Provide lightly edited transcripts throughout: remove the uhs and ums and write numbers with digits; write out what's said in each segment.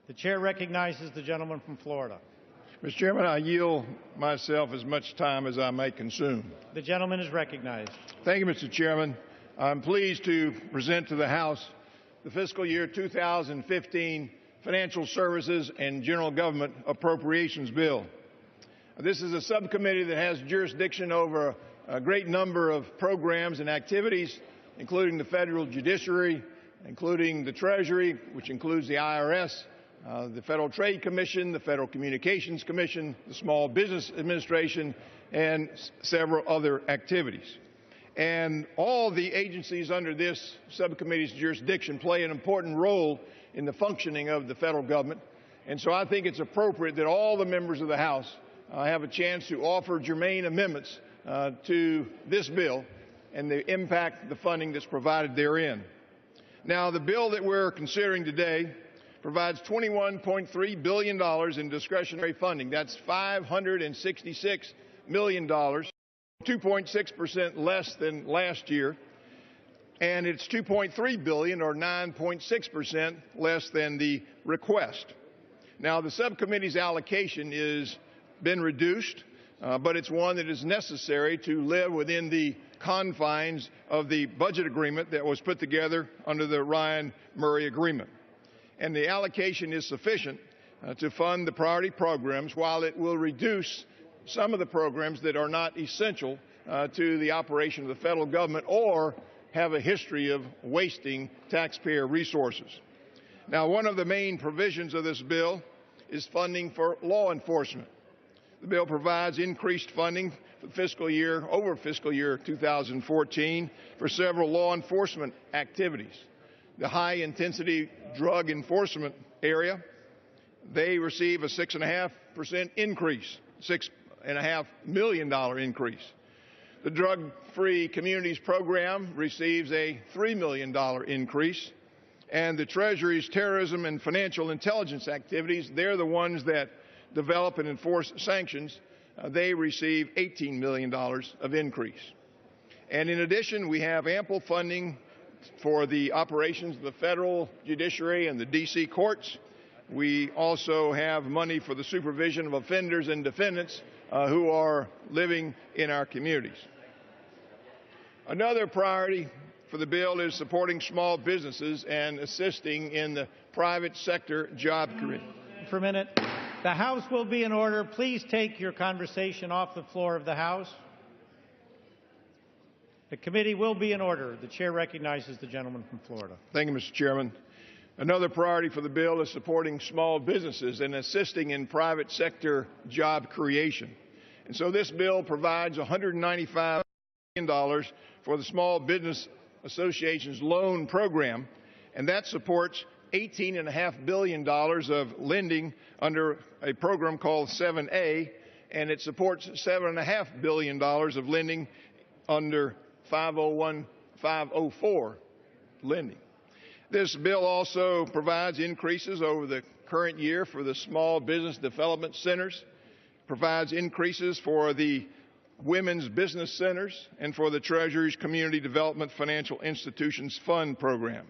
The chair recognizes the gentleman from Florida. Mr. Chairman, I yield myself as much time as I may consume. The gentleman is recognized. Thank you, Mr. Chairman. I'm pleased to present to the House the fiscal year 2015 Financial Services and General Government Appropriations Bill. This is a subcommittee that has jurisdiction over a great number of programs and activities, including the federal judiciary, including the Treasury, which includes the IRS, the Federal Trade Commission, the Federal Communications Commission, the Small Business Administration, and several other activities. And all the agencies under this subcommittee's jurisdiction play an important role in the functioning of the federal government. And so I think it's appropriate that all the members of the House have a chance to offer germane amendments to this bill and the impact the funding that's provided therein. Now, the bill that we're considering today provides $21.3 billion in discretionary funding. That's $566 million, 2.6% less than last year, and it's $2.3 billion, or 9.6% less than the request. Now, the subcommittee's allocation has been reduced, but it's one that is necessary to live within the confines of the budget agreement that was put together under the Ryan-Murray Agreement. And the allocation is sufficient to fund the priority programs, while it will reduce some of the programs that are not essential to the operation of the federal government or have a history of wasting taxpayer resources. Now, one of the main provisions of this bill is funding for law enforcement. The bill provides increased funding for fiscal year 2014 for several law enforcement activities. The high-intensity drug enforcement area, they receive a 6.5% increase, $6.5 million increase. The Drug-Free Communities Program receives a $3 million increase. And the Treasury's terrorism and financial intelligence activities, they're the ones that develop and enforce sanctions. They receive $18 million of increase. And in addition, we have ample funding for the operations of the federal judiciary and the D.C. courts. We also have money for the supervision of offenders and defendants who are living in our communities. Another priority for the bill is supporting small businesses and assisting in the private sector job creation. For a minute. The House will be in order. Please take your conversation off the floor of the House. The committee will be in order. The chair recognizes the gentleman from Florida. Thank you, Mr. Chairman. Another priority for the bill is supporting small businesses and assisting in private sector job creation. And so this bill provides $195 million for the Small Business Association's loan program, and that supports $18.5 billion of lending under a program called 7A, and it supports $7.5 billion of lending under 504 lending. This bill also provides increases over the current year for the Small Business Development Centers, provides increases for the Women's Business Centers, and for the Treasury's Community Development Financial Institutions Fund program.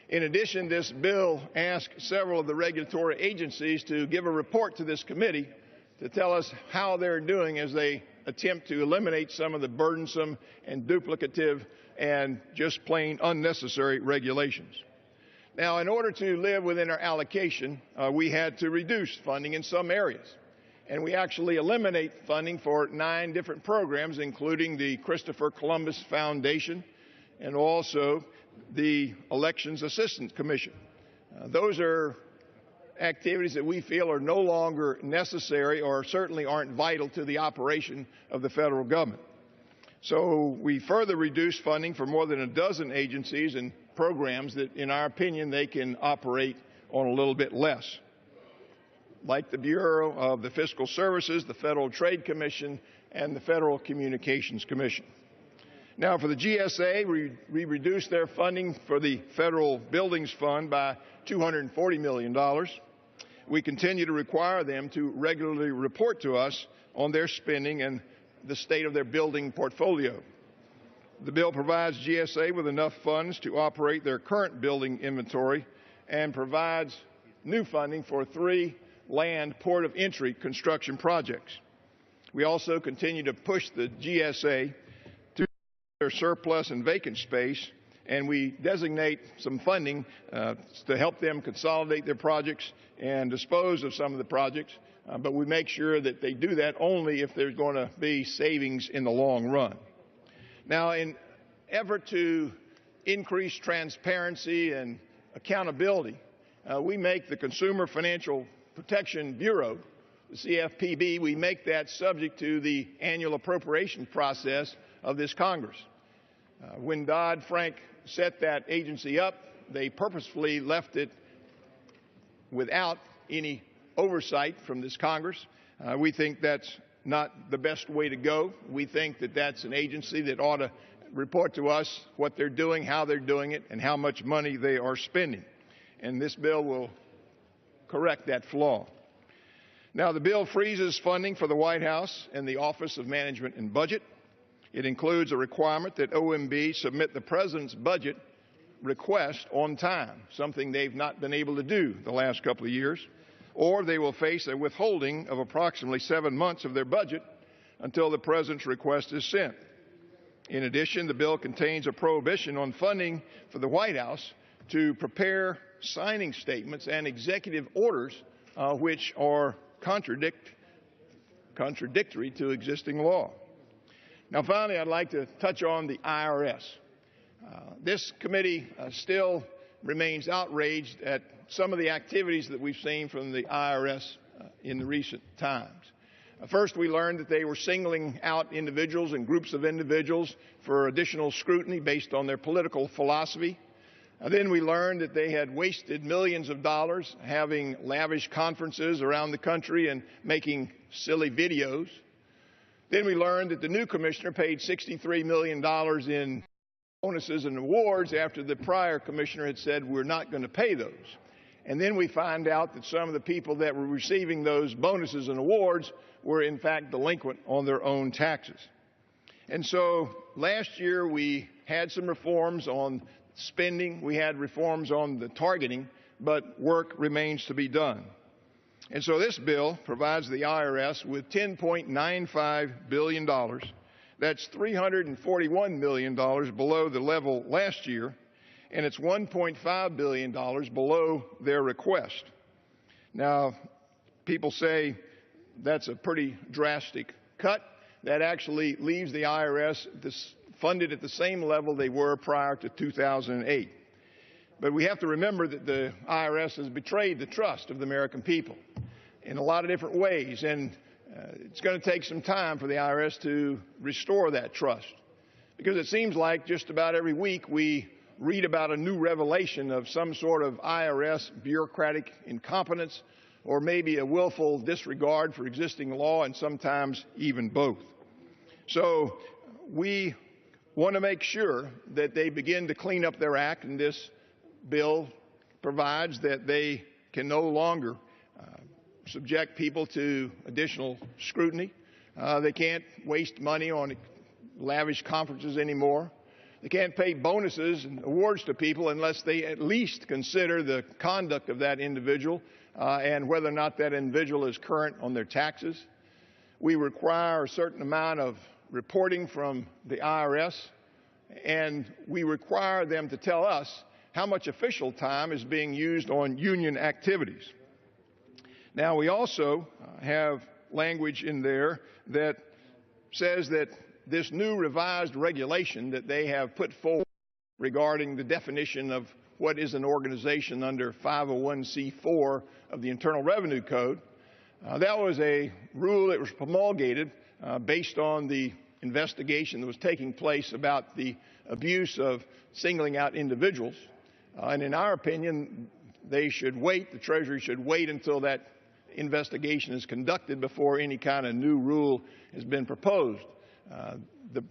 In addition, this bill asks several of the regulatory agencies to give a report to this committee to tell us how they're doing as they attempt to eliminate some of the burdensome and duplicative and just plain unnecessary regulations. Now, in order to live within our allocation, we had to reduce funding in some areas. And we actually eliminate funding for 9 different programs, including the Christopher Columbus Foundation and also the Elections Assistance Commission. Those are activities that we feel are no longer necessary or certainly aren't vital to the operation of the federal government. So we further reduced funding for more than a dozen agencies and programs that, in our opinion, they can operate on a little bit less, like the Bureau of the Fiscal Services, the Federal Trade Commission, and the Federal Communications Commission. Now, for the GSA, we reduced their funding for the Federal Buildings Fund by $240 million. We continue to require them to regularly report to us on their spending and the state of their building portfolio. The bill provides GSA with enough funds to operate their current building inventory and provides new funding for 3 land port of entry construction projects. We also continue to push the GSA to their surplus and vacant space, and we designate some funding to help them consolidate their projects and dispose of some of the projects, but we make sure that they do that only if there's going to be savings in the long run. Now, in effort to increase transparency and accountability, we make the Consumer Financial Protection Bureau, the CFPB, we make that subject to the annual appropriations process of this Congress. When Dodd-Frank set that agency up, they purposefully left it without any oversight from this Congress. We think that's not the best way to go. We think that that's an agency that ought to report to us what they're doing, how they're doing it, and how much money they are spending. And this bill will correct that flaw. Now, the bill freezes funding for the White House and the Office of Management and Budget. It includes a requirement that OMB submit the President's budget request on time, something they've not been able to do the last couple of years, or they will face a withholding of approximately 7 months of their budget until the President's request is sent. In addition, the bill contains a prohibition on funding for the White House to prepare signing statements and executive orders which are contradictory to existing law. Now, finally, I'd like to touch on the IRS. This committee still remains outraged at some of the activities that we've seen from the IRS in the recent times. First, we learned that they were singling out individuals and groups of individuals for additional scrutiny based on their political philosophy. Then we learned that they had wasted millions of dollars having lavish conferences around the country and making silly videos. Then we learned that the new commissioner paid $63 million in bonuses and awards after the prior commissioner had said we're not going to pay those. And then we find out that some of the people that were receiving those bonuses and awards were in fact delinquent on their own taxes. And so last year we had some reforms on spending, we had reforms on the targeting, but work remains to be done. And so this bill provides the IRS with $10.95 billion. That's $341 million below the level last year, and it's $1.5 billion below their request. Now, people say that's a pretty drastic cut. That actually leaves the IRS funded at the same level they were prior to 2008. But we have to remember that the IRS has betrayed the trust of the American people in a lot of different ways, and it's going to take some time for the IRS to restore that trust, because it seems like just about every week we read about a new revelation of some sort of IRS bureaucratic incompetence or maybe a willful disregard for existing law, and sometimes even both. So we want to make sure that they begin to clean up their act, and this bill provides that they can no longer subject people to additional scrutiny. They can't waste money on lavish conferences anymore. They can't pay bonuses and awards to people unless they at least consider the conduct of that individual and whether or not that individual is current on their taxes. We require a certain amount of reporting from the IRS, and we require them to tell us how much official time is being used on union activities. Now, we also have language in there that says that this new revised regulation that they have put forward regarding the definition of what is an organization under 501c4 of the Internal Revenue Code, that was a rule that was promulgated based on the investigation that was taking place about the abuse of singling out individuals. And in our opinion, they should wait, the Treasury should wait until that investigation is conducted before any kind of new rule has been proposed. The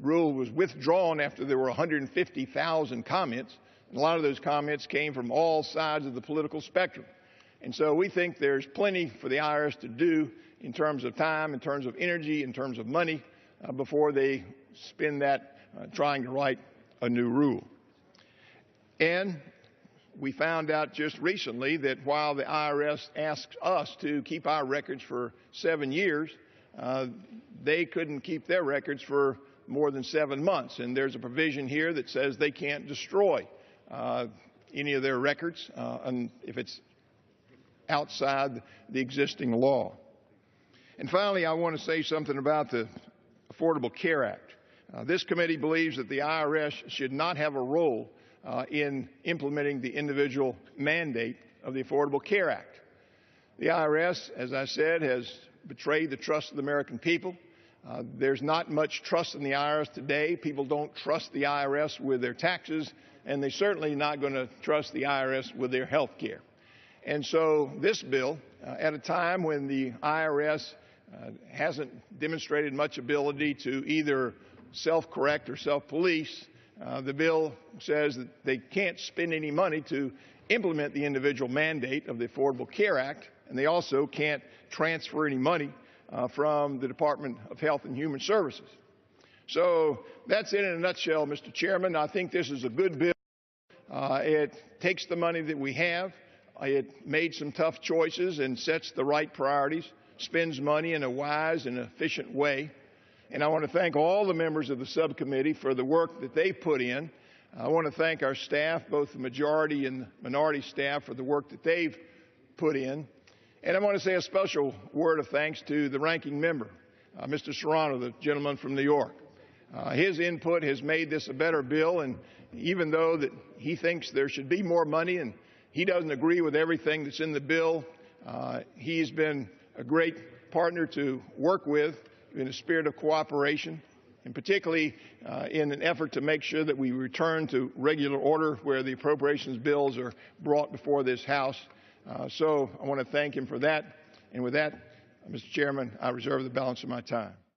rule was withdrawn after there were 150,000 comments, and a lot of those comments came from all sides of the political spectrum. And so we think there's plenty for the IRS to do in terms of time, in terms of energy, in terms of money, before they spend that trying to write a new rule. And we found out just recently that while the IRS asked us to keep our records for 7 years, they couldn't keep their records for more than 7 months. And there's a provision here that says they can't destroy any of their records if it's outside the existing law. And finally, I want to say something about the Affordable Care Act. This committee believes that the IRS should not have a role in implementing the individual mandate of the Affordable Care Act. The IRS, as I said, has betrayed the trust of the American people. There's not much trust in the IRS today. People don't trust the IRS with their taxes, and they're certainly not going to trust the IRS with their health care. And so this bill, at a time when the IRS hasn't demonstrated much ability to either self-correct or self-police, the bill says that they can't spend any money to implement the individual mandate of the Affordable Care Act, and they also can't transfer any money from the Department of Health and Human Services. So that's it in a nutshell, Mr. Chairman. I think this is a good bill. It takes the money that we have. It made some tough choices and sets the right priorities, spends money in a wise and efficient way. And I want to thank all the members of the subcommittee for the work that they put in. I want to thank our staff, both the majority and minority staff, for the work that they've put in. And I want to say a special word of thanks to the ranking member, Mr. Serrano, the gentleman from New York. His input has made this a better bill, and even though that he thinks there should be more money and he doesn't agree with everything that's in the bill, he's been a great partner to work with in a spirit of cooperation, and particularly in an effort to make sure that we return to regular order where the appropriations bills are brought before this House. So I want to thank him for that. And with that, Mr. Chairman, I reserve the balance of my time.